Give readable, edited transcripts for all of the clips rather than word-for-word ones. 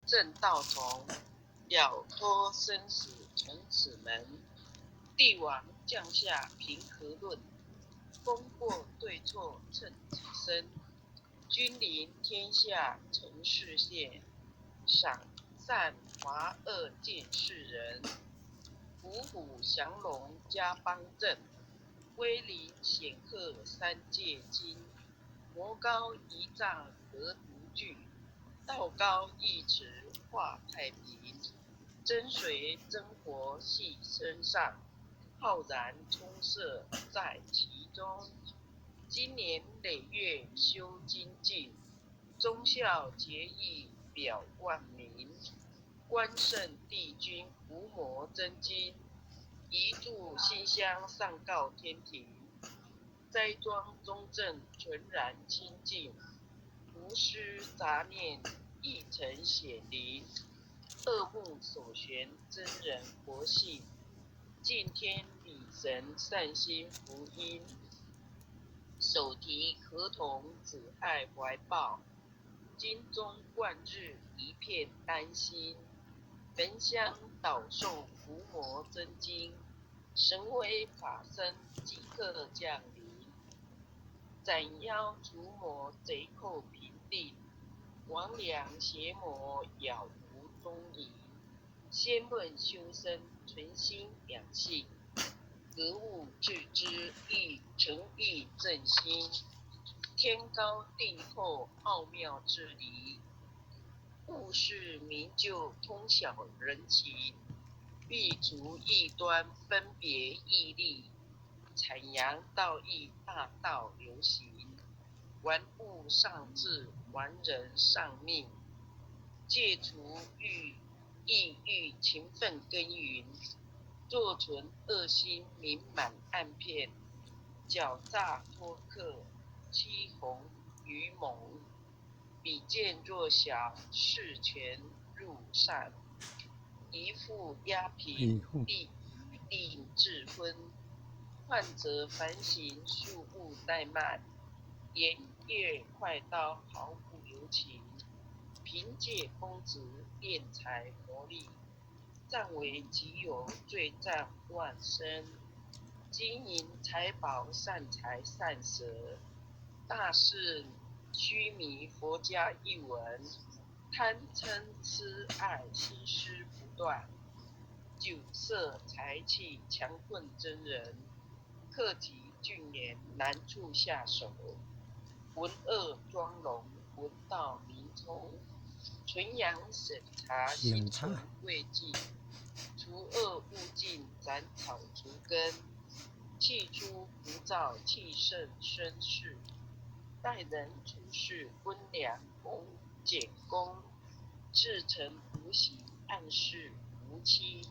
正道同，了脱生死从此门。帝王将下平和论，功过对错称己身。君临天下成事现，赏善罚恶见世人。虎虎降龙家邦正，威灵显赫三界经。魔高一丈何独具，道高一尺化太平。真水真火系身上，浩然充塞在其中。经年累月修精进，忠孝节义表万民。关圣帝君伏魔真经，一炷馨香上告天庭。斋庄中正纯然清净，无失杂念一尘显灵。恶目所悬真人活性，敬天理神善心福音。手提合同子爱怀抱，金钟贯日一片丹心。焚香导诵伏魔真经，神威法身即刻降临。斩妖除魔贼寇平定，魍魉邪魔杳无踪影。先问修身存心养性，格物致知亦诚意正心。天高地厚奥妙之理，物事明就通晓人情。避除异端分别义利，阐扬道义大道流行。玩物丧志，玩人丧命。戒除抑郁勤奋耕耘，若存恶心名满暗骗。狡诈托客，欺哄愚蒙。比见弱小，视权入善。一富压贫，令智昏。患者反省，速勿怠慢。言月快刀，毫不留情。凭借公职，敛财谋利。占为己有，罪占万生。金银财宝，善财善舍。大事须弥佛家一文。贪嗔痴爱，心思不断。酒色财气，强困真人。克己峻严，难处下手。文恶庄容，文道明聪。纯阳审查，心存未尽。除恶务尽，斩草除根。气出浮躁，气盛生事。待人处事，温良恭俭恭。至诚无喜，暗示无欺。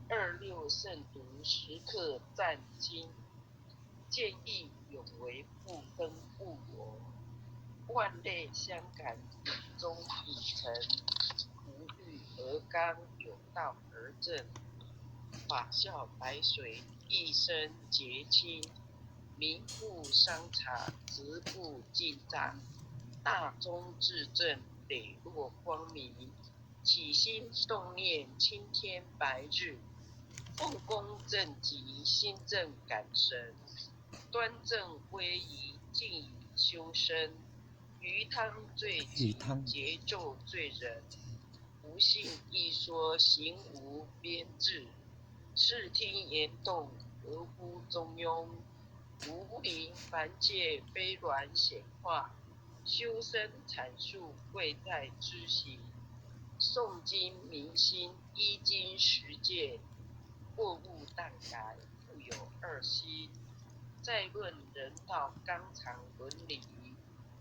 26慎独，时刻战经。见义勇为，不分物我。万类相感，理中以诚。无欲而刚，有道而正。法笑白水，一生洁清。民不商察，直不进账。大忠至正，磊落光明。起心动念，青天白日。奉公正极，心正感神。端正威仪，敬以修身。鱼汤罪己，桀纣罪人。不信一说，行无边制。视听言动，合乎中庸。无灵凡界，非鸾显化。修身阐述，贵在知行。诵经明心，依经实践。过悟淡改，复有二心。再论人道，纲常伦理。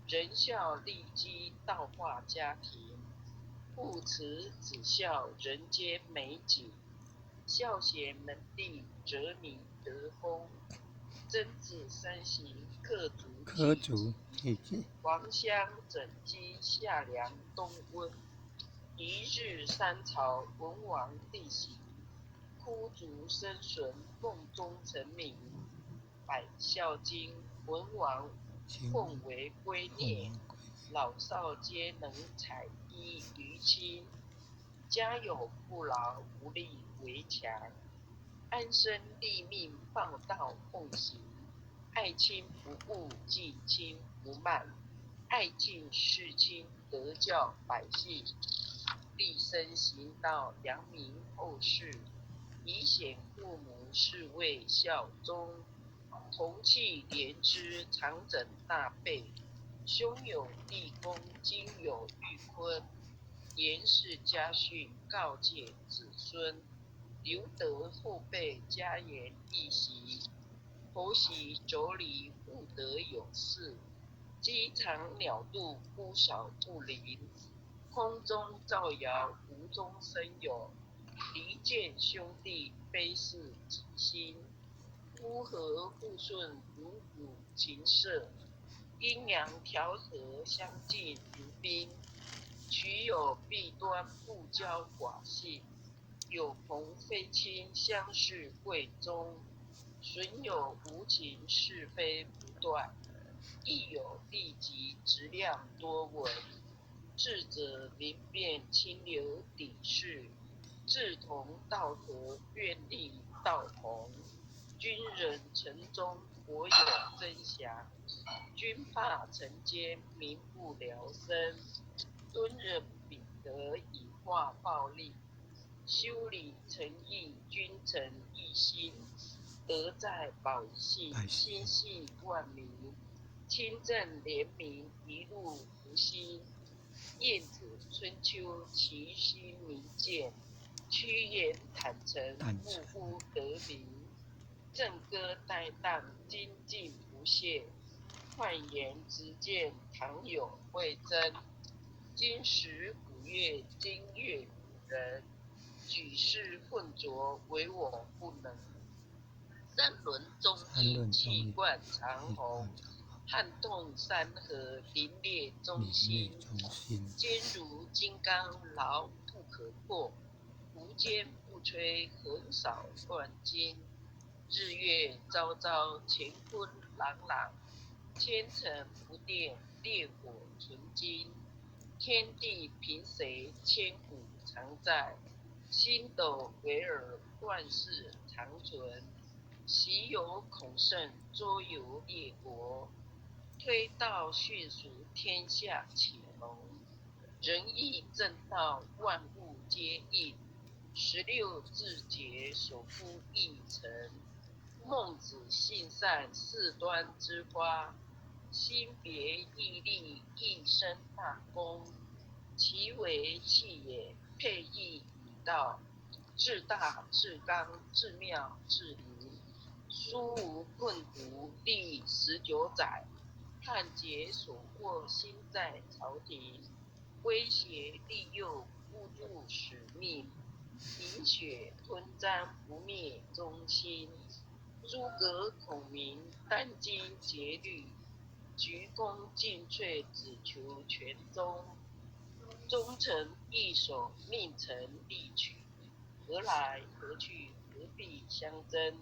仁孝利基，道化家庭。父慈子孝，人间美景。孝贤门第，哲明德风。曾子三行，克足济济。黄香整鸡，夏凉冬温。一日三朝，文王帝行。枯竹生笋，梦中成名。百孝经，文王奉为圭臬。老少皆能采衣于亲。家有不劳无力为强，安身立命报道奉行，爱亲不误近亲不慢，爱敬事亲德教百姓，立身行道扬名后世，以显父母是为孝忠，同气连枝常整大备，兄有立功今有玉坤，严氏家训告诫子孙，留得后辈家言一席，婆媳妯娌不得有事，机场鸟渡孤少不临，空中造谣无中生有，离间兄弟非是己心，夫和互顺如乳情色，阴阳调和相敬如宾，取有弊端不交寡信，有朋非亲相视贵重，损有无情是非不断，亦有利己质量多闻，智者明辨清流砥事，志同道合愿力道同，军人城中国有真祥，军霸城间民不聊生，敦忍秉德以化暴力，修理诚意君臣一心，德在百姓心系万民，清正廉明一路福星，晏子春秋其心明鉴，屈言坦诚务乎得名，正歌待旦精进不懈，焕颜直见唐有惠真，今时古月今月古人，举世混浊唯我不能，三轮中义气贯长虹，撼动山河凛冽中心，坚如金刚牢不可破，无坚不摧横扫乱金，日月昭昭乾坤朗朗，千层不变烈火纯金，天地凭谁千古常在，星斗惟尔万世长存，昔有孔圣周游列国，推道训属天下启蒙，仁义正道万物皆应，16字节所敷一尘，孟子性善事端之花，心别毅力一生大功，其为气也配义以道，至大至刚至妙至灵，书无困读第19载，汉节所获心在朝廷，威胁利诱不入使命，饮血吞章不灭忠心，诸葛孔明殚精竭虑，鞠躬尽瘁只求全忠，忠臣义守命臣力取，何来何去何必相争，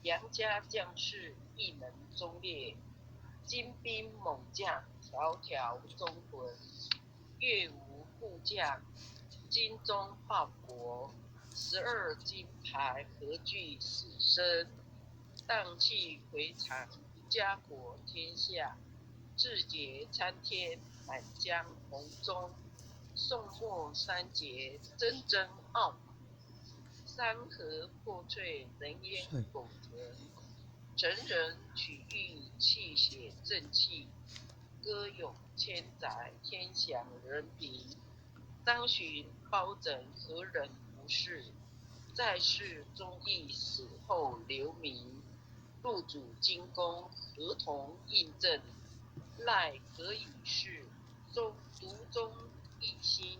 杨家将士一门忠烈，精兵猛将条条忠魂，越无部将精忠报国，12金牌何惧死生，荡气回肠家国天下，志节参天满江红中，宋末三杰铮铮傲，山河破碎人烟苟存，成人取义气血正气，歌咏千载天享人平，张巡包拯何人不是，在世忠义死后留名，入主金宫合同印证，赖可以是独钟一心，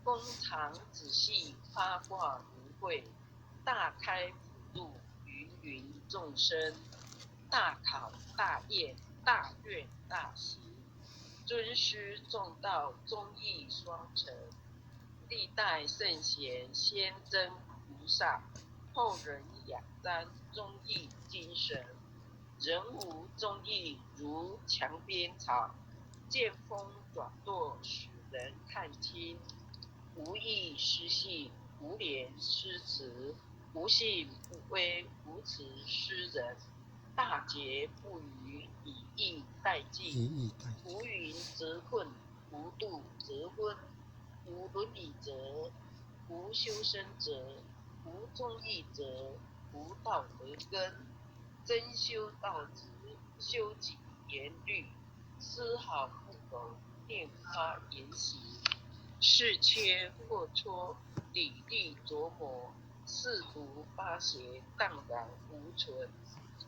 公常仔细八卦名讳，大开普度芸芸众生，大考大验大愿大行，尊师重道忠义双成，历代圣贤先真菩萨，后人仰瞻忠义精神，人无忠义如墙边草，见风转舵使人看清，无义义失信，无廉失辞，无信不威，无辞失仁。大节不渝，以义代进。无云则困，无度则昏。无伦理则，无修身者，无忠义者，无道德根。真修道直，修己严律，丝毫不苟拈花言习。是缺或错，理力琢磨，四图八邪，荡然无存。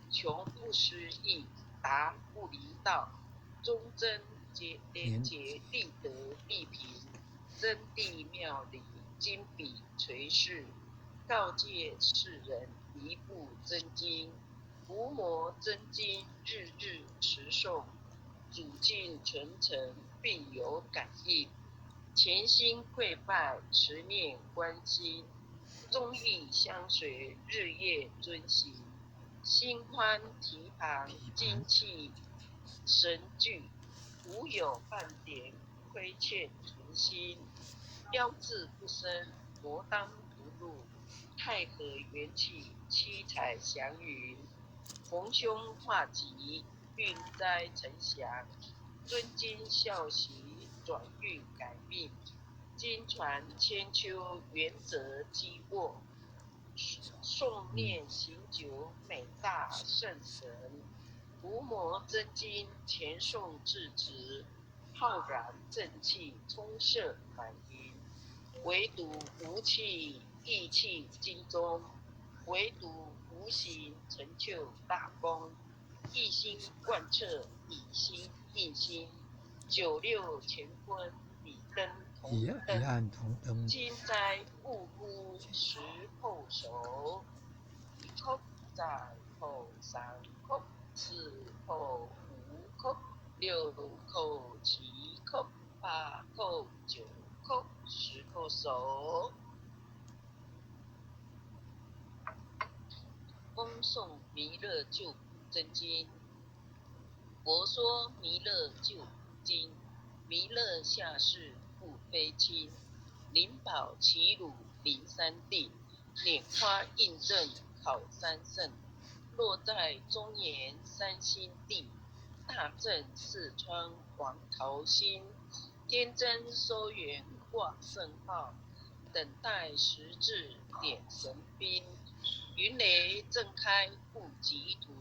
穷不失义，达不离道，忠贞廉洁，立德立平。真谛妙理，金笔垂世，告诫世人，一部真经。伏魔真经，日日持诵，主境纯诚，必有感应。潜心跪拜，持念观心，忠义相随，日夜遵行。心宽体旁，精气神聚，无有半点亏欠存心。标志不生，魔当不入。太和元气，七彩祥云。逢凶化吉，运灾成祥。尊经孝习，转运改命。经传千秋，原则积握。诵念行久，美大圣神。伏魔真经，前诵至直。浩然正气，充塞满盈。唯独无气，意气精中。唯独无形，成就大功。一心贯彻，以心印心。九六乾坤，比灯同灯。今斋勿孤，时后熟。一口在口，三口，四口，五口，六口，七口，八口，九口，10口熟。恭诵弥勒救苦真经。佛说弥勒救苦经，弥勒下世不非亲。灵宝齐鲁临三定，拈花印证考三圣。落在中原三星地，大正四川黄桃心。天真收圆挂圣号，等待时至点神兵。云雷震开不及途，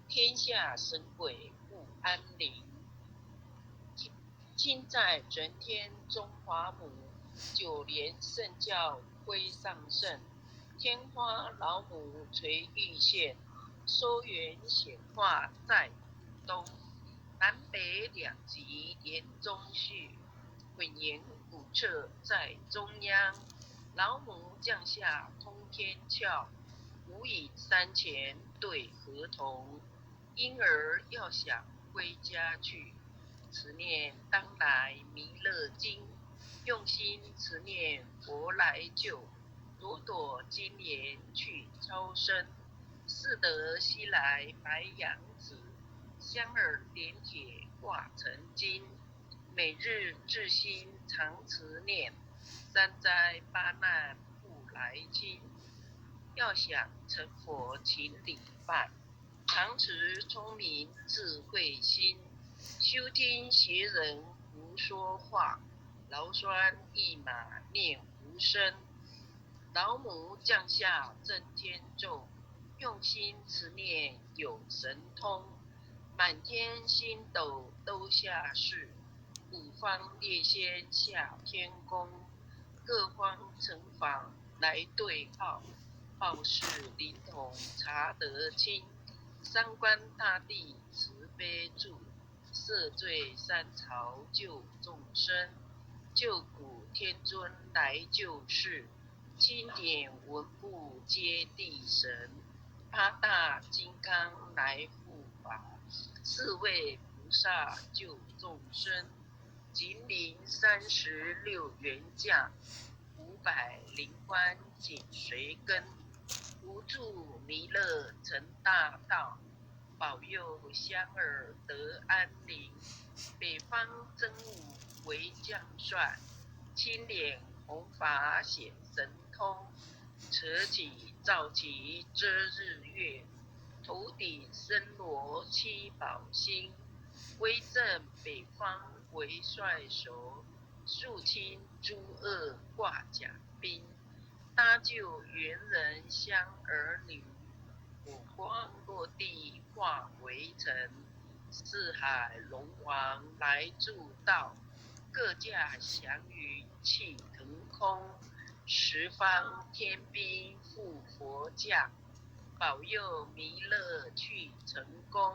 天下神鬼不安宁。亲在人天中华母，九莲圣教徽上圣。天花老母垂玉线，收圆显化在东。南北两极连中续，混言古彻在中央。老母降下通天窍，无以山前对河童。婴儿要想归家去，持念当来弥勒经。用心持念佛来救，朵朵金莲去超生。似得西来白羊子，香耳点铁挂成金。每日至心常持念，三灾八难不来侵。要想成佛请礼拜，常持聪明智慧心。休听邪人胡说话，劳酸一马念无声。老母降下真天咒，用心持念有神通。满天星斗都下世，五方列仙下天宫。各方城防来对号，报事灵统查得清。三官大帝慈悲助，赦罪三朝救众生。救苦天尊来救世，钦点文部接地神。八大金刚来护法，四位菩萨救众生。金陵36员将，500灵官紧随跟。无助弥勒成大道，保佑香儿得安宁。北方真武为将帅，青脸弘法显神通，扯起照起遮日月，头顶森罗七宝星，威震北方为帅首，肃清诸恶挂甲兵，搭救猿人香儿女，火光落地化为尘，四海龙王来助道，各驾祥云气腾空，十方天兵护佛驾，保佑弥勒去成功，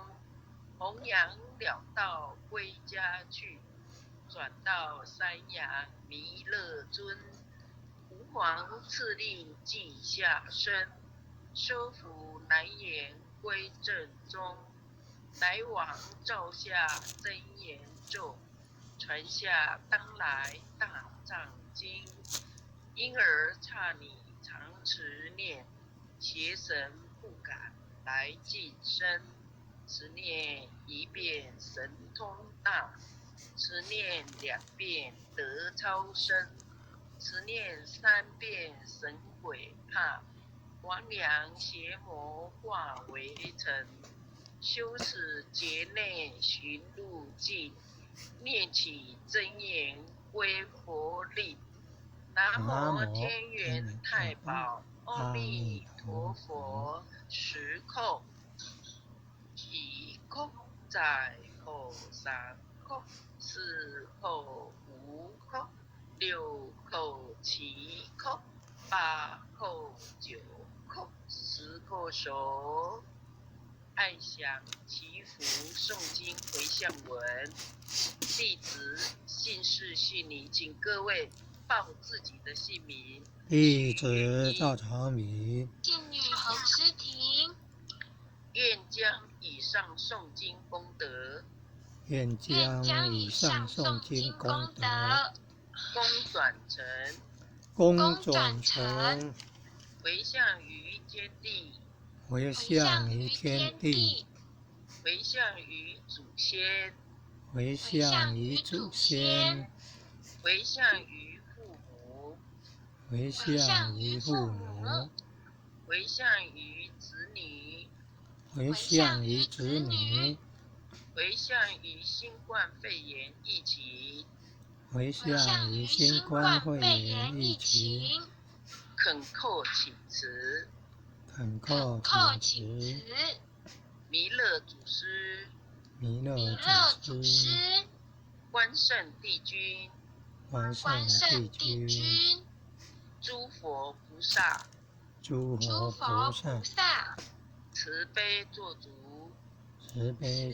弘扬了道归家去，转到山阳弥勒尊，吾皇赐令记下生，收服南雁归正宗，来往照下真言咒，传下当来大藏经，因而刹你常持念，邪神不敢来近身，此念一遍神通大，此念2遍得超生，此念3遍神鬼怕，魍魉邪魔化为尘，修此劫内寻路径，念起真言归佛令。南无天元太保阿弥陀佛，时空一空在后3空，4后5空，6后7空，8后9空，10后手。爱想祈福诵经回向文，弟子姓氏姓名，请各位报自己的姓名。弟子赵长明，姓女侯诗婷，愿将以上诵经功德，愿将以上诵经功德公转成回向于天地，回向于天地，回向于祖先，回向于祖先，回向于父母，回向于父母，回向于子女，回向于子女，回向于新冠肺炎疫情，回向于新冠肺炎疫情，恳叩请辞，恳叩请辞，弥勒祖师，弥勒祖师，关圣帝君，关圣帝君，诸佛菩萨，诸佛菩萨，慈悲做主，慈悲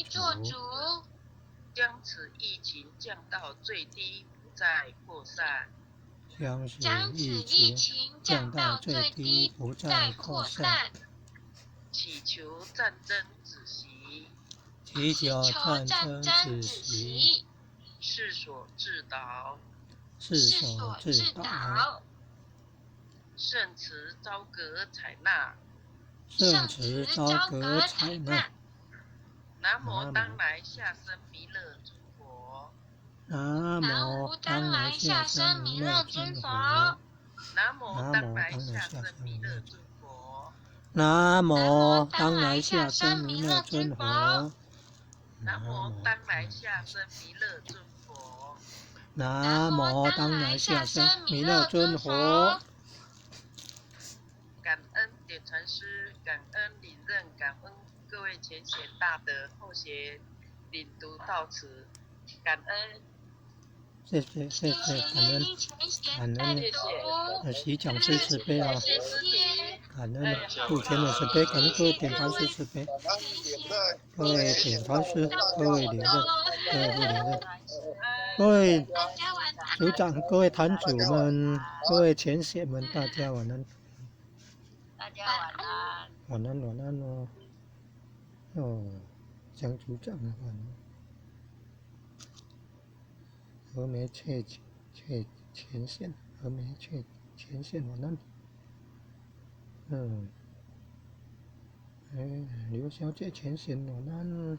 做主，将此疫情降到最低，不再扩散。将此疫情降到最低，不再扩散。祈求战争止息，祈求战争止息，世所致导，圣慈昭格采纳，圣慈昭格采纳。南无当来下生弥勒尊佛，南无当来下生弥勒尊佛，南无当来下生弥勒尊佛，南无当来下生弥勒尊佛，南无当来下生弥勒尊佛，南无当来下生弥勒尊佛。感恩点传师，感恩领任，感恩各位前贤大德后贤领读到此，感恩。谢谢，感恩，习讲师慈悲啊，感恩父亲的慈悲，感恩各位点传师慈悲，各位点传师，各位领任，各位不领任，各位组长，各位坛主们，各位前贤们，大家晚安。大家晚安。晚安哦。哦，江组长晚安。峨眉雀前线，峨眉雀前线晚安。刘小姐前线晚安。